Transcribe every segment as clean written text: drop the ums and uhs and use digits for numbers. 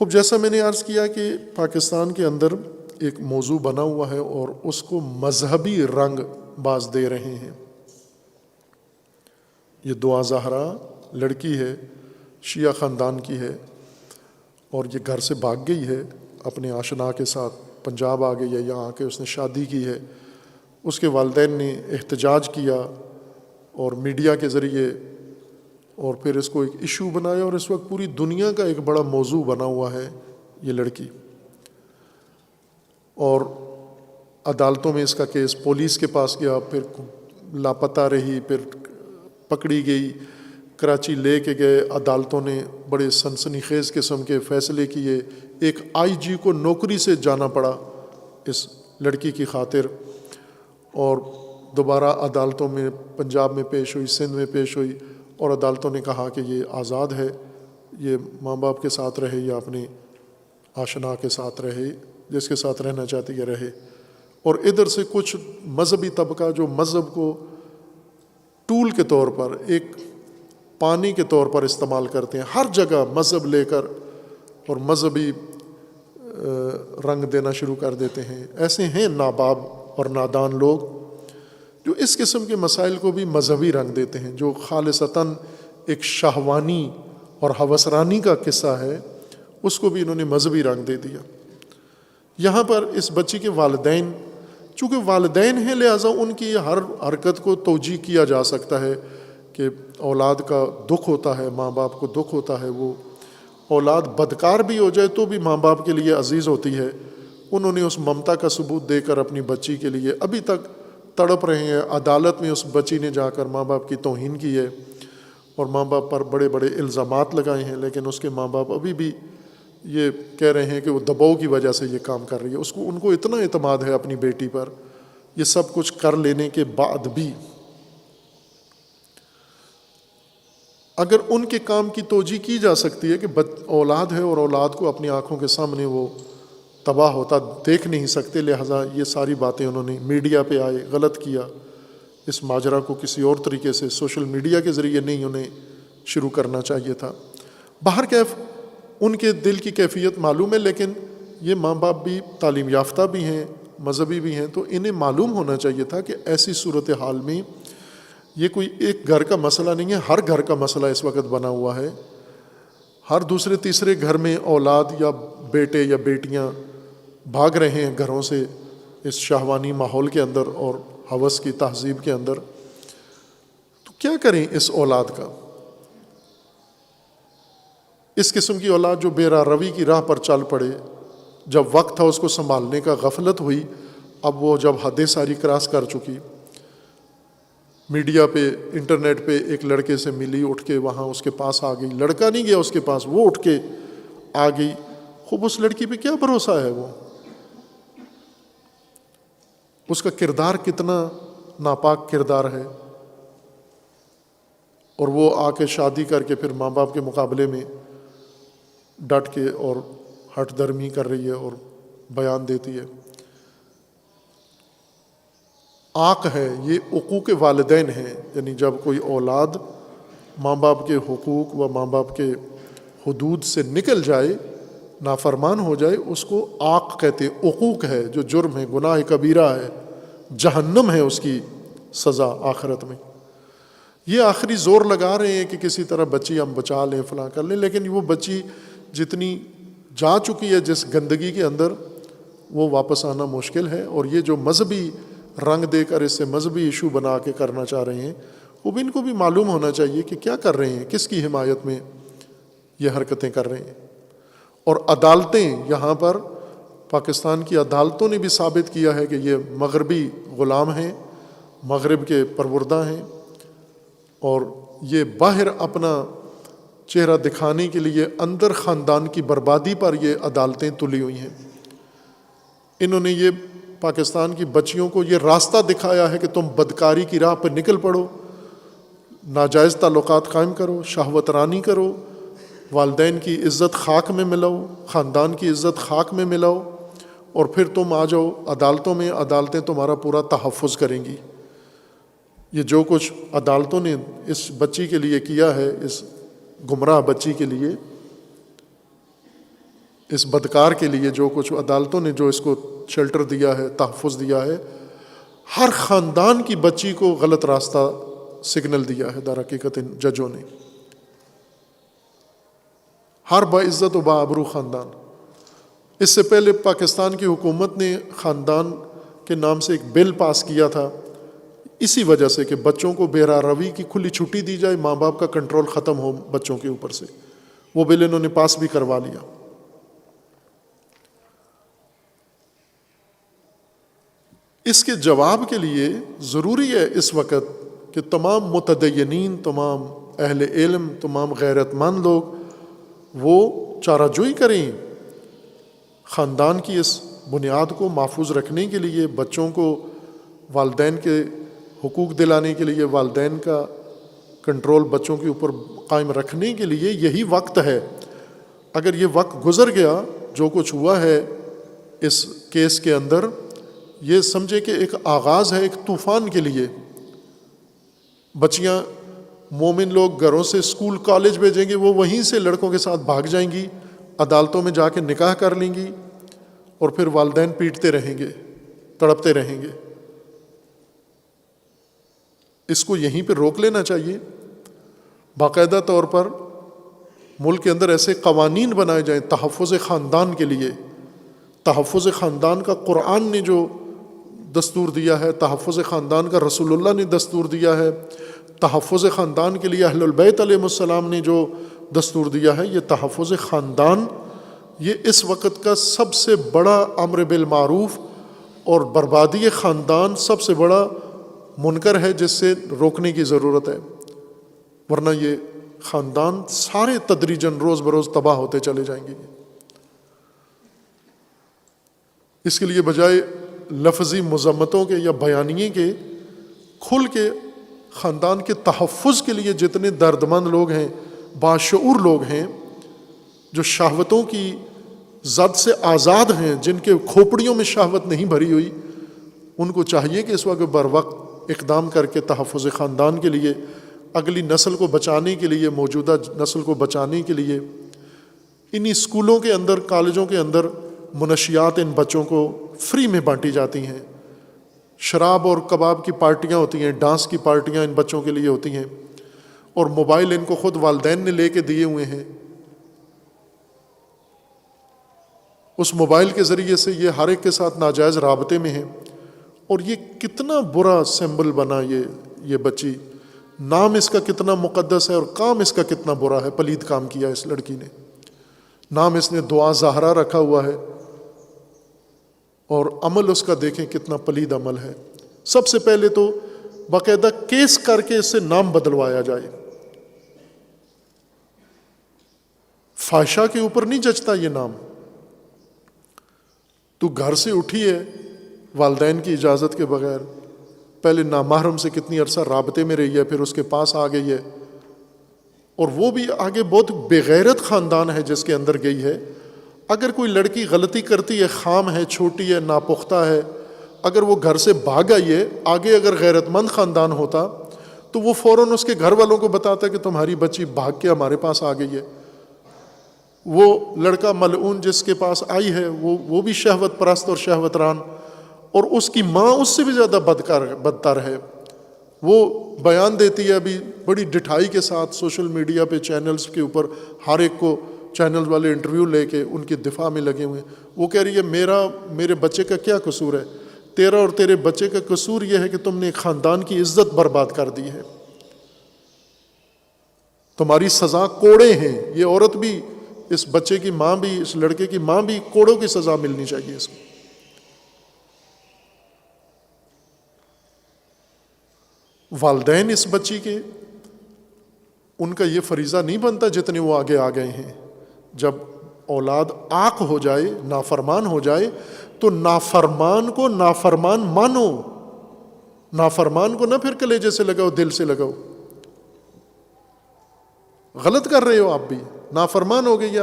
خوب جیسا میں نے عرض کیا کہ پاکستان کے اندر ایک موضوع بنا ہوا ہے اور اس کو مذہبی رنگ باز دے رہے ہیں۔ یہ دعا زہرا لڑکی ہے، شیعہ خاندان کی ہے، اور یہ گھر سے بھاگ گئی ہے اپنے آشنا کے ساتھ، پنجاب آ گئی ہے، یہاں آ کے اس نے شادی کی ہے۔ اس کے والدین نے احتجاج کیا اور میڈیا کے ذریعے، اور پھر اس کو ایک ایشو بنایا، اور اس وقت پوری دنیا کا ایک بڑا موضوع بنا ہوا ہے یہ لڑکی۔ اور عدالتوں میں اس کا کیس پولیس کے پاس گیا، پھر لاپتہ رہی، پھر پکڑی گئی، کراچی لے کے گئے، عدالتوں نے بڑے سنسنی خیز قسم کے فیصلے کیے۔ ایک آئی جی کو نوکری سے جانا پڑا اس لڑکی کی خاطر، اور دوبارہ عدالتوں میں پنجاب میں پیش ہوئی، سندھ میں پیش ہوئی، اور عدالتوں نے کہا کہ یہ آزاد ہے، یہ ماں باپ کے ساتھ رہے یا اپنے آشنا کے ساتھ رہے، جس کے ساتھ رہنا چاہتی ہے رہے۔ اور ادھر سے کچھ مذہبی طبقہ جو مذہب کو ٹول کے طور پر، ایک پانی کے طور پر استعمال کرتے ہیں، ہر جگہ مذہب لے کر اور مذہبی رنگ دینا شروع کر دیتے ہیں۔ ایسے ہیں ناباب اور نادان لوگ جو اس قسم کے مسائل کو بھی مذہبی رنگ دیتے ہیں، جو خالصتاً ایک شہوانی اور ہوسرانی کا قصہ ہے، اس کو بھی انہوں نے مذہبی رنگ دے دیا۔ یہاں پر اس بچی کے والدین، چونکہ والدین ہیں لہٰذا ان کی ہر حرکت کو توجیہ کیا جا سکتا ہے کہ اولاد کا دکھ ہوتا ہے، ماں باپ کو دکھ ہوتا ہے، وہ اولاد بدکار بھی ہو جائے تو بھی ماں باپ کے لیے عزیز ہوتی ہے۔ انہوں نے اس ممتا کا ثبوت دے کر اپنی بچی کے لیے ابھی تک تڑپ رہے ہیں۔ عدالت میں اس بچی نے جا کر ماں باپ کی توہین کی ہے اور ماں باپ پر بڑے بڑے الزامات لگائے ہیں، لیکن اس کے ماں باپ ابھی بھی یہ کہہ رہے ہیں کہ وہ دباؤ کی وجہ سے یہ کام کر رہی ہے۔ ان کو اتنا اعتماد ہے اپنی بیٹی پر، یہ سب کچھ کر لینے کے بعد بھی اگر ان کے کام کی توجیہ کی جا سکتی ہے کہ اولاد ہے اور اولاد کو اپنی آنکھوں کے سامنے وہ تباہ ہوتا دیکھ نہیں سکتے، لہٰذا یہ ساری باتیں انہوں نے میڈیا پہ آئے، غلط کیا۔ اس ماجرا کو کسی اور طریقے سے سوشل میڈیا کے ذریعے نہیں انہیں شروع کرنا چاہیے تھا۔ بہرکیف ان کے دل کی کیفیت معلوم ہے، لیکن یہ ماں باپ بھی تعلیم یافتہ بھی ہیں، مذہبی بھی ہیں، تو انہیں معلوم ہونا چاہیے تھا کہ ایسی صورتحال میں یہ کوئی ایک گھر کا مسئلہ نہیں ہے، ہر گھر کا مسئلہ اس وقت بنا ہوا ہے۔ ہر دوسرے تیسرے گھر میں اولاد یا بیٹے یا بیٹیاں بھاگ رہے ہیں گھروں سے اس شہوانی ماحول کے اندر اور ہوس کی تہذیب کے اندر۔ تو کیا کریں اس اولاد کا؟ اس قسم کی اولاد جو بے راہ روی کی راہ پر چل پڑے، جب وقت تھا اس کو سنبھالنے کا غفلت ہوئی، اب وہ جب حد ساری کراس کر چکی، میڈیا پہ انٹرنیٹ پہ ایک لڑکے سے ملی، اٹھ کے وہاں اس کے پاس آ گئی، لڑکا نہیں گیا اس کے پاس، وہ اٹھ کے آ گئی۔ خوب اس لڑکی پہ کیا بھروسہ ہے؟ وہ اس کا کردار کتنا ناپاک کردار ہے، اور وہ آ کے شادی کر کے پھر ماں باپ کے مقابلے میں ڈٹ کے اور ہٹ درمی کر رہی ہے اور بیان دیتی ہے۔ آنکھ ہے، یہ حقوق والدین ہیں، یعنی جب کوئی اولاد ماں باپ کے حقوق و ماں باپ کے حدود سے نکل جائے، نافرمان ہو جائے، اس کو آنکھ کہتے ہیں، حقوق ہے، جو جرم ہے، گناہ کبیرہ ہے، جہنم ہے اس کی سزا آخرت میں۔ یہ آخری زور لگا رہے ہیں کہ کسی طرح بچی ہم بچا لیں، فلاں کر لیں، لیکن وہ بچی جتنی جا چکی ہے جس گندگی کے اندر، وہ واپس آنا مشکل ہے۔ اور یہ جو مذہبی رنگ دے کر اس سے مذہبی ایشو بنا کے کرنا چاہ رہے ہیں، وہ بھی ان کو بھی معلوم ہونا چاہیے کہ کیا کر رہے ہیں، کس کی حمایت میں یہ حرکتیں کر رہے ہیں۔ اور عدالتیں، یہاں پر پاکستان کی عدالتوں نے بھی ثابت کیا ہے کہ یہ مغربی غلام ہیں، مغرب کے پروردہ ہیں، اور یہ باہر اپنا چہرہ دکھانے کے لیے اندر خاندان کی بربادی پر یہ عدالتیں تلی ہوئی ہیں۔ انہوں نے یہ پاکستان کی بچیوں کو یہ راستہ دکھایا ہے کہ تم بدکاری کی راہ پر نکل پڑو، ناجائز تعلقات قائم کرو، شہوت رانی کرو، والدین کی عزت خاک میں ملاؤ، خاندان کی عزت خاک میں ملاؤ، اور پھر تم آ جاؤ عدالتوں میں، عدالتیں تمہارا پورا تحفظ کریں گی۔ یہ جو کچھ عدالتوں نے اس بچی کے لیے کیا ہے، اس گمراہ بچی کے لیے، اس بدکار کے لیے جو کچھ عدالتوں نے جو اس کو شیلٹر دیا ہے، تحفظ دیا ہے، ہر خاندان کی بچی کو غلط راستہ سگنل دیا ہے در حقیقت ان ججوں نے. ہر باعزت و باآبرو خاندان. اس سے پہلے پاکستان کی حکومت نے خاندان کے نام سے ایک بل پاس کیا تھا، اسی وجہ سے کہ بچوں کو بے راہ روی کی کھلی چھٹی دی جائے، ماں باپ کا کنٹرول ختم ہو بچوں کے اوپر سے. وہ بل انہوں نے پاس بھی کروا لیا. اس کے جواب کے لیے ضروری ہے اس وقت کہ تمام متدینین، تمام اہل علم، تمام غیرت مند لوگ وہ چارہ جوئی کریں خاندان کی اس بنیاد کو محفوظ رکھنے کے لیے، بچوں کو والدین کے حقوق دلانے کے لیے، والدین کا کنٹرول بچوں کے اوپر قائم رکھنے کے لیے. یہی وقت ہے. اگر یہ وقت گزر گیا، جو کچھ ہوا ہے اس کیس کے اندر، یہ سمجھے کہ ایک آغاز ہے ایک طوفان کے لیے. بچیاں، مومن لوگ گھروں سے اسکول کالج بھیجیں گے، وہ وہیں سے لڑکوں کے ساتھ بھاگ جائیں گی، عدالتوں میں جا کے نکاح کر لیں گی، اور پھر والدین پیٹتے رہیں گے، تڑپتے رہیں گے. اس کو یہیں پہ روک لینا چاہیے. باقاعدہ طور پر ملک کے اندر ایسے قوانین بنائے جائیں تحفظ خاندان کے لیے. تحفظ خاندان کا قرآن نے جو دستور دیا ہے، تحفظ خاندان کا رسول اللہ نے دستور دیا ہے، تحفظ خاندان کے لیے اہل البیت علیہ السلام نے جو دستور دیا ہے، یہ تحفظ خاندان یہ اس وقت کا سب سے بڑا امر بالمعروف، اور بربادی خاندان سب سے بڑا منکر ہے جس سے روکنے کی ضرورت ہے. ورنہ یہ خاندان سارے تدریجاً روز بروز تباہ ہوتے چلے جائیں گے. اس کے لیے بجائے لفظی مذمتوں کے یا بیانیے کے، کھل کے خاندان کے تحفظ کے لیے جتنے دردمند لوگ ہیں، باشعور لوگ ہیں، جو شہوتوں کی زد سے آزاد ہیں، جن کے کھوپڑیوں میں شہوت نہیں بھری ہوئی، ان کو چاہیے کہ اس وقت بر وقت اقدام کر کے تحفظ خاندان کے لیے، اگلی نسل کو بچانے کے لیے، موجودہ نسل کو بچانے کے لیے، انہی اسکولوں کے اندر، کالجوں کے اندر منشیات ان بچوں کو فری میں بانٹی جاتی ہیں. شراب اور کباب کی پارٹیاں ہوتی ہیں، ڈانس کی پارٹیاں ان بچوں کے لیے ہوتی ہیں، اور موبائل ان کو خود والدین نے لے کے دیے ہوئے ہیں. اس موبائل کے ذریعے سے یہ ہر ایک کے ساتھ ناجائز رابطے میں ہیں. اور یہ کتنا برا سمبل بنا یہ بچی. نام اس کا کتنا مقدس ہے اور کام اس کا کتنا برا ہے. پلید کام کیا اس لڑکی نے. نام اس نے دعا زہرا رکھا ہوا ہے، اور عمل اس کا دیکھیں کتنا پلید عمل ہے. سب سے پہلے تو باقاعدہ کیس کر کے اس سے نام بدلوایا جائے. فحشہ کے اوپر نہیں جچتا یہ نام. تو گھر سے اٹھی ہے والدین کی اجازت کے بغیر، پہلے نامحرم سے کتنی عرصہ رابطے میں رہی ہے، پھر اس کے پاس آ گئی ہے، اور وہ بھی آگے بہت بےغیرت خاندان ہے جس کے اندر گئی ہے. اگر کوئی لڑکی غلطی کرتی ہے، خام ہے، چھوٹی ہے، ناپختہ ہے، اگر وہ گھر سے بھاگ آئی ہے، آگے اگر غیرت مند خاندان ہوتا تو وہ فوراً اس کے گھر والوں کو بتاتا کہ تمہاری بچی بھاگ کے ہمارے پاس آ گئی ہے. وہ لڑکا ملعون جس کے پاس آئی ہے وہ بھی شہوت پرست اور شہوت ران، اور اس کی ماں اس سے بھی زیادہ بدتر ہے. وہ بیان دیتی ہے ابھی بڑی ڈٹھائی کے ساتھ سوشل میڈیا پہ، چینلز کے اوپر، ہر ایک کو چینل والے انٹرویو لے کے ان کی دفاع میں لگے ہوئے ہیں. وہ کہہ رہی ہے میرے بچے کا کیا قصور ہے؟ تیرا اور تیرے بچے کا قصور یہ ہے کہ تم نے ایک خاندان کی عزت برباد کر دی ہے. تمہاری سزا کوڑے ہیں. یہ عورت بھی، اس بچے کی ماں بھی، اس لڑکے کی ماں بھی، کوڑوں کی سزا ملنی چاہیے اس کو. والدین اس بچی کے، ان کا یہ فریضہ نہیں بنتا جتنے وہ آگے آ گئے ہیں. جب اولاد عاق ہو جائے، نافرمان ہو جائے، تو نافرمان کو نافرمان مانو. نافرمان کو نہ پھر کلیجے سے لگاؤ، دل سے لگاؤ. غلط کر رہے ہو آپ بھی، نافرمان ہو گئی ہے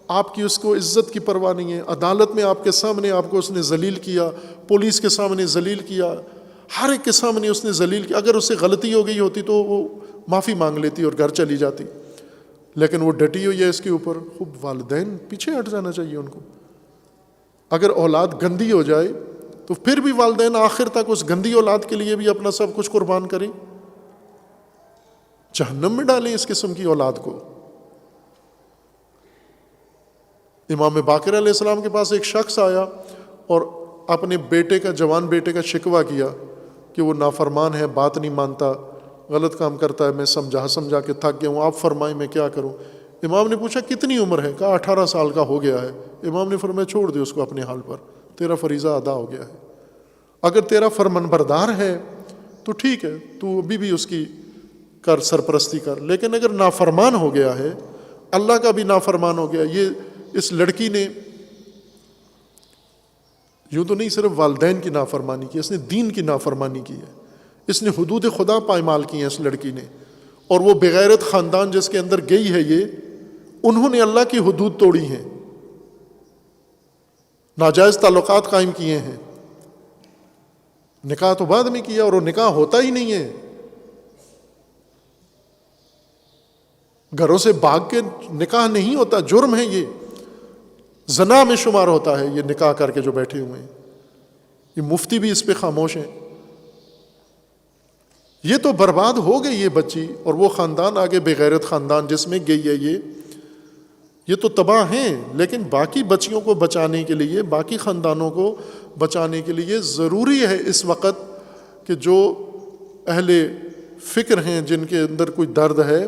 آپ کی اس کو عزت کی پرواہ نہیں ہے. عدالت میں آپ کے سامنے آپ کو اس نے ذلیل کیا، پولیس کے سامنے ذلیل کیا، ہر ایک کے سامنے اس نے ذلیل کیا. اگر اس سے غلطی ہو گئی ہوتی تو وہ معافی مانگ لیتی اور گھر چلی جاتی. لیکن وہ ڈٹی ہوئی ہے اس کے اوپر. خوب والدین پیچھے ہٹ جانا چاہیے ان کو. اگر اولاد گندی ہو جائے تو پھر بھی والدین آخر تک اس گندی اولاد کے لیے بھی اپنا سب کچھ قربان کریں. جہنم میں ڈالیں اس قسم کی اولاد کو. امام باقر علیہ السلام کے پاس ایک شخص آیا اور اپنے بیٹے کا، جوان بیٹے کا شکوہ کیا کہ وہ نافرمان ہے، بات نہیں مانتا، غلط کام کرتا ہے، میں سمجھا کے تھک گیا ہوں، آپ فرمائیں میں کیا کروں. امام نے پوچھا کتنی عمر ہے؟ کہا 18 سال کا ہو گیا ہے. امام نے فرمایا چھوڑ دے اس کو اپنے حال پر، تیرا فریضہ ادا ہو گیا ہے. اگر تیرا فرمان بردار ہے تو ٹھیک ہے، تو ابھی بھی اس کی کر، سرپرستی کر. لیکن اگر نافرمان ہو گیا ہے، اللہ کا بھی نافرمان ہو گیا. یہ اس لڑکی نے یوں تو نہیں صرف والدین کی نافرمانی کی، اس نے دین کی نافرمانی کی ہے. اس نے حدود خدا پائمال کی ہیں اس لڑکی نے. اور وہ بغیرت خاندان جس کے اندر گئی ہے، یہ انہوں نے اللہ کی حدود توڑی ہیں، ناجائز تعلقات قائم کیے ہیں. نکاح تو بعد میں کیا اور وہ نکاح ہوتا ہی نہیں ہے. گھروں سے بھاگ کے نکاح نہیں ہوتا، جرم ہے، یہ زنا میں شمار ہوتا ہے. یہ نکاح کر کے جو بیٹھے ہوئے ہیں، یہ مفتی بھی اس پہ خاموش ہیں. یہ تو برباد ہو گئی یہ بچی، اور وہ خاندان آگے بغیرت خاندان جس میں گئی ہے یہ تو تباہ ہیں. لیکن باقی بچیوں کو بچانے کے لیے، باقی خاندانوں کو بچانے کے لیے ضروری ہے اس وقت کہ جو اہل فکر ہیں، جن کے اندر کوئی درد ہے،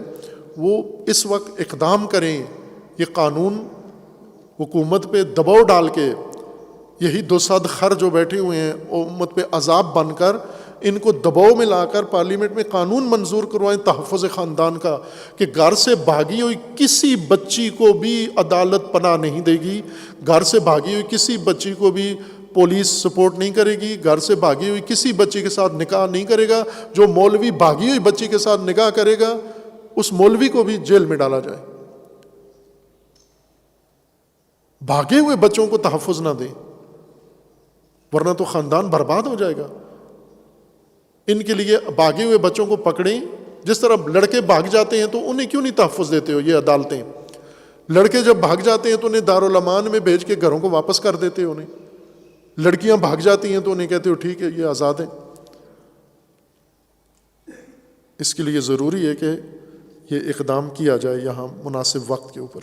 وہ اس وقت اقدام کریں. یہ قانون حکومت پہ دباؤ ڈال کے، یہی 200 خر جو بیٹھے ہوئے ہیں امت پہ عذاب بن کر، ان کو دباؤ میں لا کر پارلیمنٹ میں قانون منظور کروائیں تحفظ خاندان کا، کہ گھر سے بھاگی ہوئی کسی بچی کو بھی عدالت پناہ نہیں دے گی. گھر سے بھاگی ہوئی کسی بچی کو بھی پولیس سپورٹ نہیں کرے گی. گھر سے بھاگی ہوئی کسی بچی کے ساتھ نکاح نہیں کرے گا. جو مولوی بھاگی ہوئی بچی کے ساتھ نکاح کرے گا، اس مولوی کو بھی جیل میں ڈالا جائے. بھاگے ہوئے بچوں کو تحفظ نہ دیں، ورنہ تو خاندان برباد ہو جائے گا. ان کے لیے بھاگے ہوئے بچوں کو پکڑیں. جس طرح لڑکے بھاگ جاتے ہیں تو انہیں کیوں نہیں تحفظ دیتے ہو یہ عدالتیں؟ لڑکے جب بھاگ جاتے ہیں تو انہیں دارالامان میں بھیج کے گھروں کو واپس کر دیتے ہو انہیں. لڑکیاں بھاگ جاتی ہیں تو انہیں کہتے ہو ٹھیک ہے یہ آزاد ہیں. اس کے لیے ضروری ہے کہ یہ اقدام کیا جائے یہاں مناسب وقت کے اوپر.